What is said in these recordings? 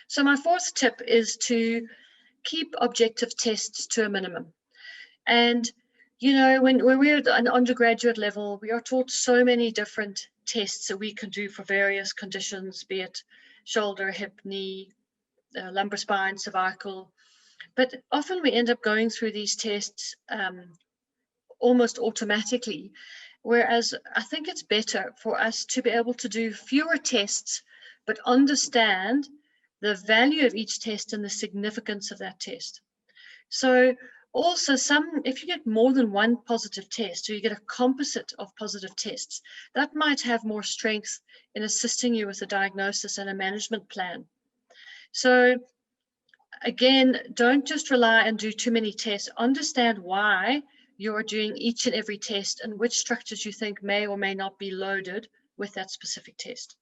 So my fourth tip is to keep objective tests to a minimum. And, you know, when we're at an undergraduate level, we are taught so many different tests that we can do for various conditions, be it shoulder, hip, knee, lumbar spine, cervical. But often we end up going through these tests almost automatically, whereas I think it's better for us to be able to do fewer tests, but understand the value of each test and the significance of that test. So also if you get more than one positive test, or you get a composite of positive tests, that might have more strength in assisting you with a diagnosis and a management plan. So again, don't just rely and do too many tests. Understand why you're doing each and every test and which structures you think may or may not be loaded with that specific test.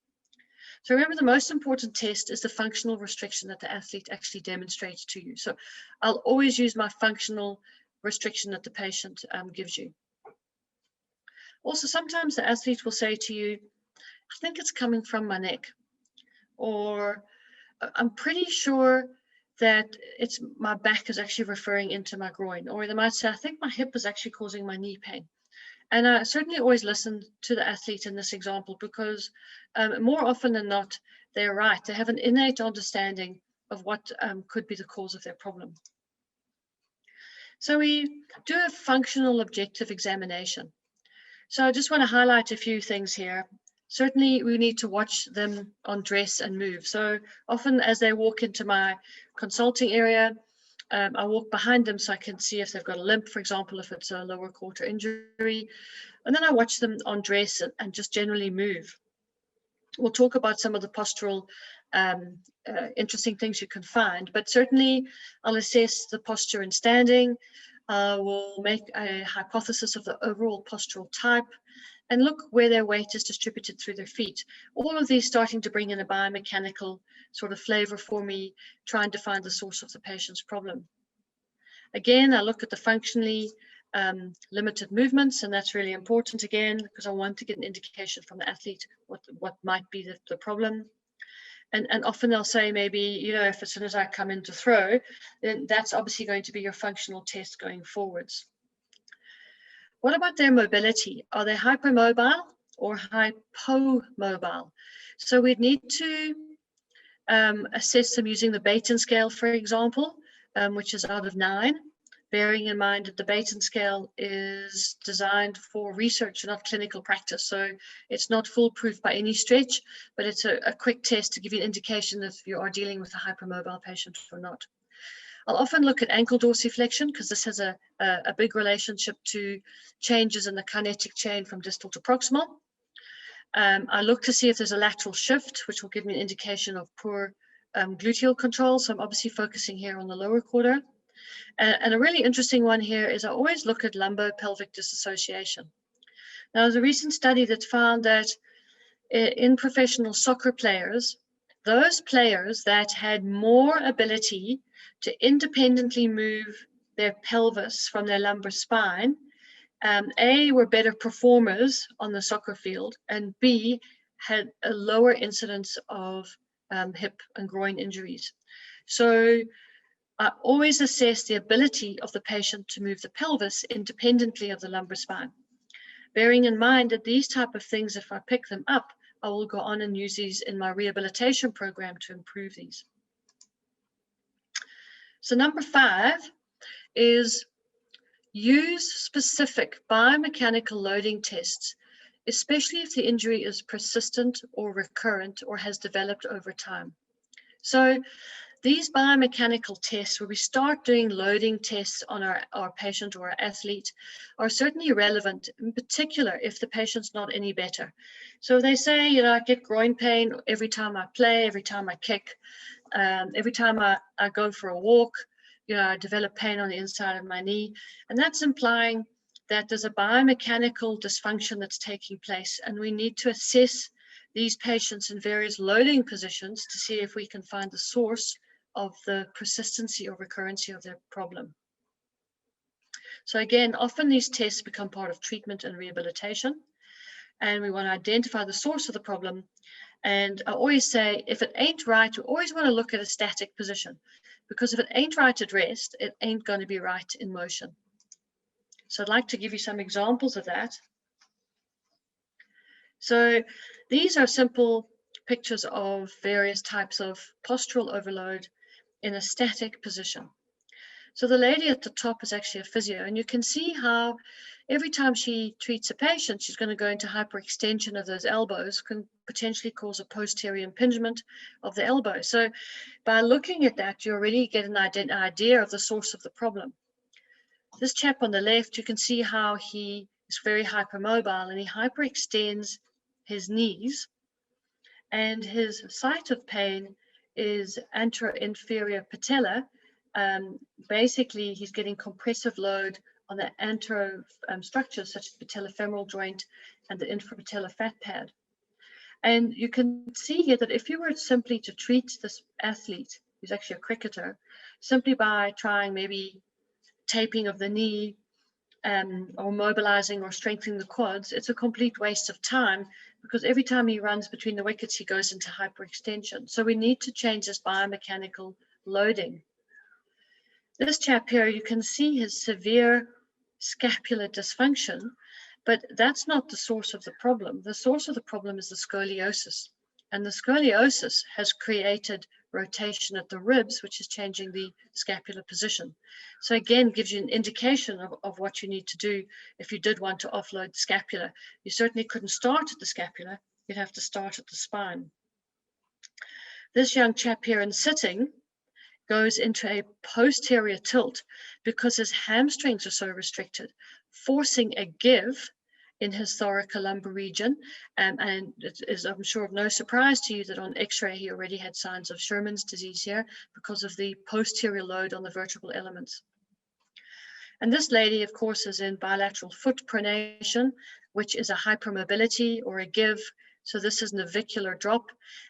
So remember, the most important test is the functional restriction that the athlete actually demonstrates to you. So I'll always use my functional restriction that the patient gives you. Also, sometimes the athlete will say to you, I think it's coming from my neck, or I'm pretty sure that it's my back is actually referring into my groin, or they might say, I think my hip is actually causing my knee pain. And I certainly always listen to the athlete in this example, because more often than not, they're right. They have an innate understanding of what could be the cause of their problem. So we do a functional objective examination. So I just want to highlight a few things here. Certainly, we need to watch them undress and move. So often as they walk into my consulting area, I walk behind them so I can see if they've got a limp, for example, if it's a lower quarter injury. And then I watch them undress and just generally move. We'll talk about some of the postural interesting things you can find, but certainly I'll assess the posture in standing. We'll make a hypothesis of the overall postural type and look where their weight is distributed through their feet. All of these starting to bring in a biomechanical sort of flavor for me, trying to find the source of the patient's problem. Again, I look at the functionally limited movements, and that's really important again, because I want to get an indication from the athlete what might be the problem. And often they'll say, maybe, you know, if as soon as I come in to throw, then that's obviously going to be your functional test going forwards. What about their mobility? Are they hypermobile or hypomobile? So we'd need to assess them using the Baton scale, for example, which is out of 9, bearing in mind that the Baton scale is designed for research, not clinical practice. So it's not foolproof by any stretch, but it's a quick test to give you an indication if you are dealing with a hypermobile patient or not. I'll often look at ankle dorsiflexion, because this has a big relationship to changes in the kinetic chain from distal to proximal. I look to see if there's a lateral shift, which will give me an indication of poor gluteal control. So I'm obviously focusing here on the lower quarter. And a really interesting one here is I always look at lumbo-pelvic disassociation. Now, there's a recent study that found that in professional soccer players, those players that had more ability to independently move their pelvis from their lumbar spine, A, were better performers on the soccer field, and B, had a lower incidence of hip and groin injuries. So I always assess the ability of the patient to move the pelvis independently of the lumbar spine, bearing in mind that these type of things, if I pick them up, I will go on and use these in my rehabilitation program to improve these. So number 5 is use specific biomechanical loading tests, especially if the injury is persistent or recurrent or has developed over time. So these biomechanical tests, where we start doing loading tests on our patient or our athlete, are certainly relevant, in particular if the patient's not any better. So they say, you know, I get groin pain every time I play, every time I kick, every time I go for a walk, you know, I develop pain on the inside of my knee. And that's implying that there's a biomechanical dysfunction that's taking place, and we need to assess these patients in various loading positions to see if we can find the source of the persistency or recurrency of their problem. So again, often these tests become part of treatment and rehabilitation. and we want to identify the source of the problem. And I always say, if it ain't right, we always want to look at a static position, because if it ain't right at rest, it ain't going to be right in motion. So I'd like to give you some examples of that. So these are simple pictures of various types of postural overload in a static position. So the lady at the top is actually a physio, and you can see how every time she treats a patient, she's going to go into hyperextension of those elbows, can potentially cause a posterior impingement of the elbow. So by looking at that, you already get an idea of the source of the problem. This chap on the left, you can see how he is very hypermobile, and he hyperextends his knees, and his site of pain is anteroinferior patella. Basically, he's getting compressive load on the antero structures such as the patellofemoral joint and the infrapatellar fat pad. And you can see here that if you were simply to treat this athlete, who's actually a cricketer, simply by trying maybe taping of the knee or mobilizing or strengthening the quads, it's a complete waste of time, because every time he runs between the wickets, he goes into hyperextension. So we need to change this biomechanical loading. This chap here, you can see his severe scapular dysfunction, but that's not the source of the problem. The source of the problem is the scoliosis. And the scoliosis has created rotation at the ribs, which is changing the scapular position. So again, gives you an indication of what you need to do if you did want to offload the scapula. You certainly couldn't start at the scapula, you'd have to start at the spine. This young chap here in sitting goes into a posterior tilt because his hamstrings are so restricted, forcing a give in his thoracolumbar region. And it is, I'm sure, of no surprise to you that on x-ray he already had signs of Sherman's disease here because of the posterior load on the vertebral elements. And this lady, of course, is in bilateral foot pronation, which is a hypermobility or a give. So this is navicular drop.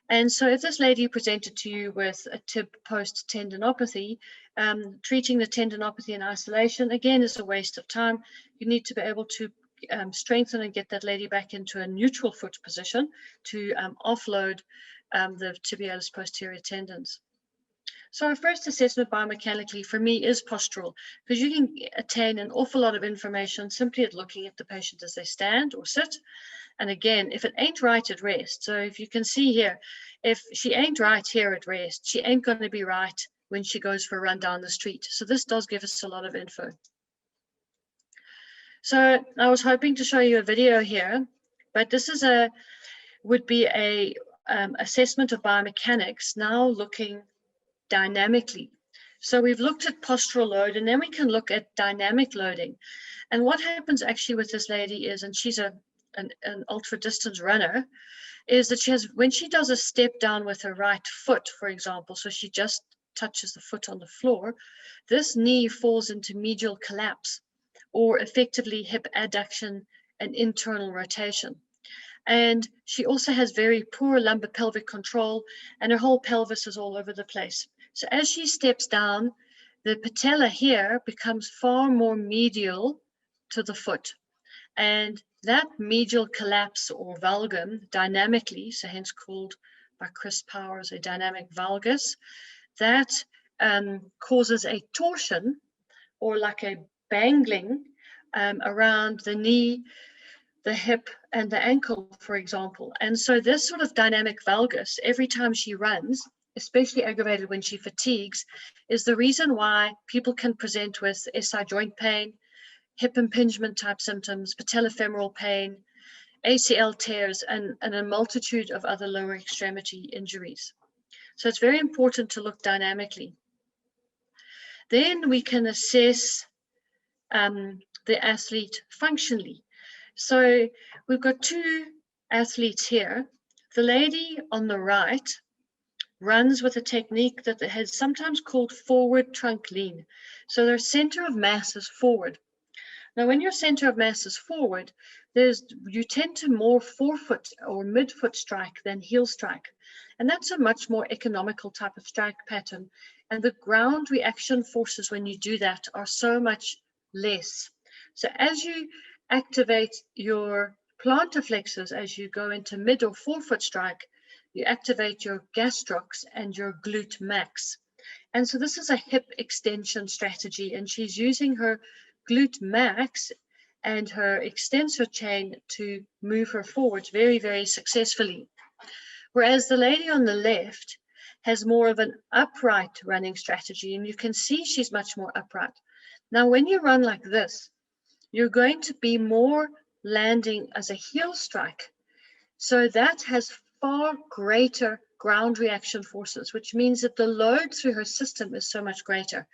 And so if this lady presented to you with a tib post tendinopathy, treating the tendinopathy in isolation, again, is a waste of time. You need to be able to strengthen and get that lady back into a neutral foot position to offload the tibialis posterior tendons. So our first assessment biomechanically for me is postural, because you can attain an awful lot of information simply at looking at the patient as they stand or sit. And again, if it ain't right at rest, so if you can see here, if she ain't right here at rest, she ain't going to be right when she goes for a run down the street. So this does give us a lot of info. So I was hoping to show you a video here, but this is would be a assessment of biomechanics now looking dynamically. So we've looked at postural load, and then we can look at dynamic loading. And what happens actually with this lady is, and she's an ultra distance runner, is that she has, when she does a step down with her right foot, for example, so she just touches the foot on the floor, this knee falls into medial collapse, or effectively hip adduction and internal rotation. And she also has very poor lumbar pelvic control, and her whole pelvis is all over the place. So as she steps down, the patella here becomes far more medial to the foot. And that medial collapse or valgum dynamically, so hence called by Chris Powers a dynamic valgus, that causes a torsion or like a bangling around the knee, the hip, and the ankle, for example. And so this sort of dynamic valgus, every time she runs, especially aggravated when she fatigues, is the reason why people can present with SI joint pain, hip impingement type symptoms, patellofemoral pain, ACL tears, and a multitude of other lower extremity injuries. So it's very important to look dynamically. Then we can assess the athlete functionally. So we've got two athletes here. The lady on the right runs with a technique that has sometimes called forward trunk lean. So their center of mass is forward. Now, when your center of mass is forward, you tend to more forefoot or midfoot strike than heel strike. And that's a much more economical type of strike pattern. And the ground reaction forces when you do that are so much less. So as you activate your plantar flexors, as you go into mid or forefoot strike, you activate your gastrocs and your glute max. And so this is a hip extension strategy, and she's using her glute max and her extensor chain to move her forward very, very successfully. Whereas the lady on the left has more of an upright running strategy, and you can see she's much more upright. Now, when you run like this, you're going to be more landing as a heel strike. So that has far greater ground reaction forces, which means that the load through her system is so much greater.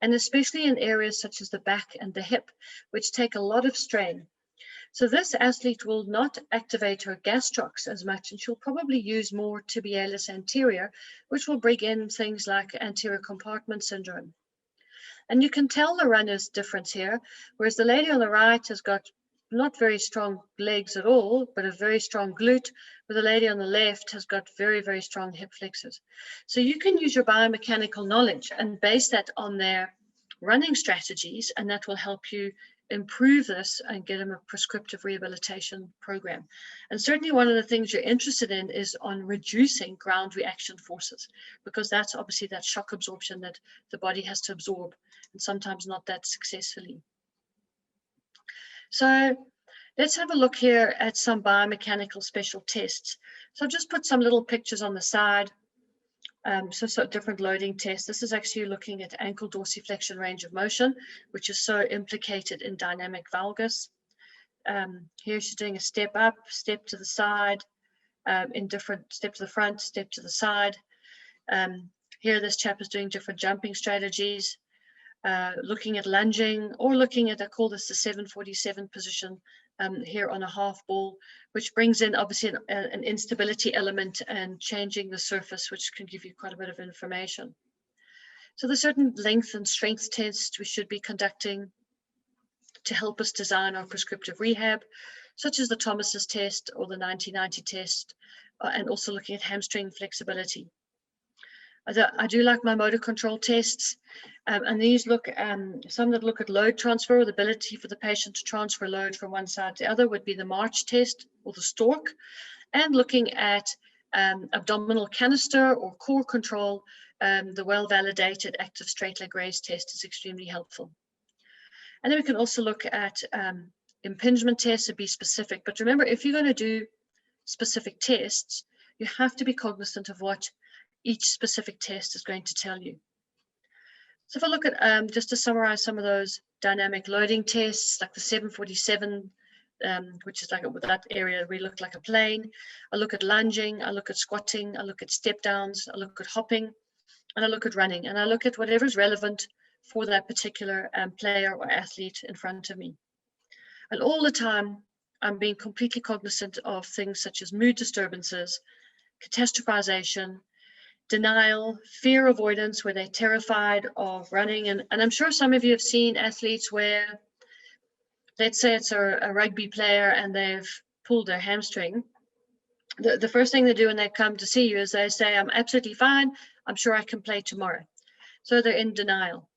And especially in areas such as the back and the hip, which take a lot of strain. So this athlete will not activate her gastrocs as much, and she'll probably use more tibialis anterior, which will bring in things like anterior compartment syndrome. And you can tell the runner's difference here, whereas the lady on the right has got not very strong legs at all, but a very strong glute, where the lady on the left has got very, very strong hip flexors. So you can use your biomechanical knowledge and base that on their running strategies, and that will help you improve this and get them a prescriptive rehabilitation program. And certainly one of the things you're interested in is on reducing ground reaction forces, because that's obviously that shock absorption that the body has to absorb, and sometimes not that successfully. So let's have a look here at some biomechanical special tests. So I've just put some little pictures on the side. So different loading tests. This is actually looking at ankle dorsiflexion range of motion, which is so implicated in dynamic valgus. Here she's doing a step up, step to the side, in different step to the front, step to the side. Here this chap is doing different jumping strategies, looking at lunging, or looking at, I call this the 747 position, here on a half ball, which brings in obviously an instability element and changing the surface, which can give you quite a bit of information. So there's certain length and strength tests we should be conducting to help us design our prescriptive rehab, such as the Thomas's test or the 90-90 test, and also looking at hamstring flexibility. I do like my motor control tests, and these look, some that look at load transfer, the ability for the patient to transfer load from one side to the other would be the March test or the Stork, and looking at abdominal canister or core control, the well-validated active straight leg raise test is extremely helpful. And then we can also look at impingement tests to be specific, but remember, if you're going to do specific tests, you have to be cognizant of what each specific test is going to tell you. So if I look at, just to summarize some of those dynamic loading tests, like the 747, which is like with that area, we look like a plane. I look at lunging, I look at squatting, I look at step downs, I look at hopping, and I look at running, and I look at whatever is relevant for that particular player or athlete in front of me. And all the time, I'm being completely cognizant of things such as mood disturbances, catastrophization, denial, fear avoidance, where they're terrified of running. And I'm sure some of you have seen athletes where, let's say it's a rugby player and they've pulled their hamstring. The first thing they do when they come to see you is they say, I'm absolutely fine, I'm sure I can play tomorrow. So they're in denial.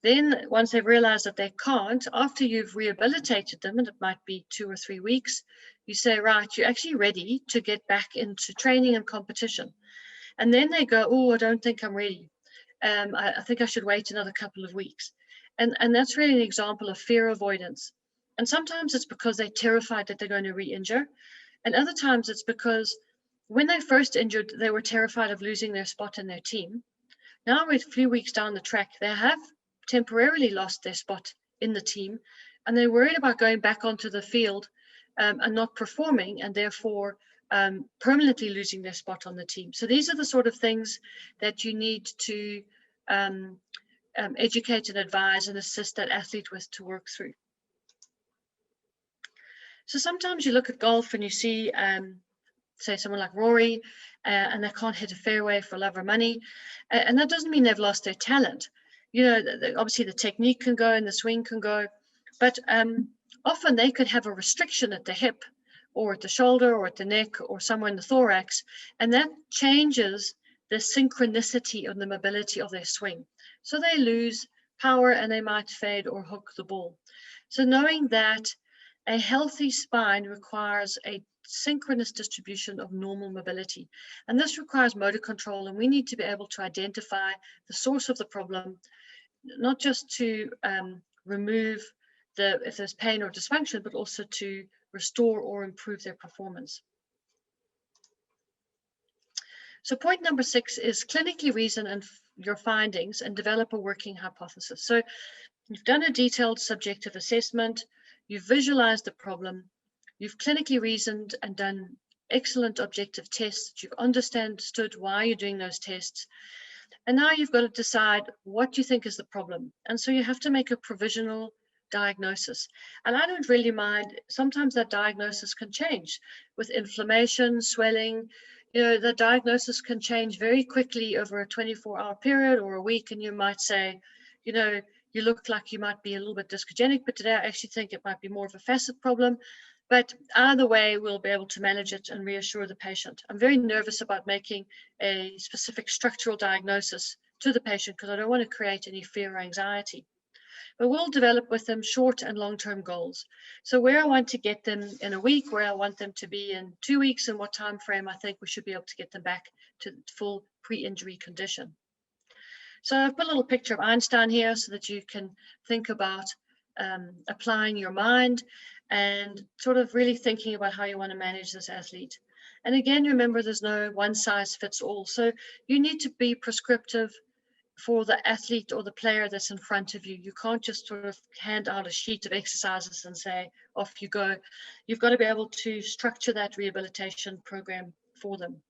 Then once they've realized that they can't, after you've rehabilitated them, and it might be 2 or 3 weeks, you say, right, you're actually ready to get back into training and competition. And then they go, oh, I don't think I'm ready. I think I should wait another couple of weeks. And that's really an example of fear avoidance. And sometimes it's because they're terrified that they're going to re-injure. And other times it's because when they first injured, they were terrified of losing their spot in their team. Now we're a few weeks down the track, they have temporarily lost their spot in the team, and they're worried about going back onto the field and not performing, and therefore permanently losing their spot on the team. So these are the sort of things that you need to educate and advise and assist that athlete with to work through. So sometimes you look at golf and you see, say, someone like Rory, and they can't hit a fairway for love or money. And that doesn't mean they've lost their talent. You know, obviously the technique can go and the swing can go, but often they could have a restriction at the hip or at the shoulder or at the neck or somewhere in the thorax, and that changes the synchronicity of the mobility of their swing. So they lose power and they might fade or hook the ball. So knowing that A healthy spine requires a synchronous distribution of normal mobility. And this requires motor control, and we need to be able to identify the source of the problem, not just to remove if there's pain or dysfunction, but also to restore or improve their performance. So point number 6 is clinically reason your findings and develop a working hypothesis. So you've done a detailed subjective assessment, you've visualized the problem, you've clinically reasoned and done excellent objective tests, you've understood why you're doing those tests, and now you've got to decide what you think is the problem. And so you have to make a provisional diagnosis. And I don't really mind, sometimes that diagnosis can change with inflammation, swelling. You know, the diagnosis can change very quickly over a 24-hour period or a week, and you might say, you know, you look like you might be a little bit discogenic, but today I actually think it might be more of a facet problem. But either way, we'll be able to manage it and reassure the patient. I'm very nervous about making a specific structural diagnosis to the patient because I don't want to create any fear or anxiety. But we'll develop with them short and long-term goals. So where I want to get them in a week, where I want them to be in 2 weeks, and what time frame I think we should be able to get them back to full pre-injury condition. So I've put a little picture of Einstein here so that you can think about applying your mind and sort of really thinking about how you want to manage this athlete. And again, remember, there's no one size fits all. So you need to be prescriptive for the athlete or the player that's in front of you. You can't just sort of hand out a sheet of exercises and say, off you go. You've got to be able to structure that rehabilitation program for them.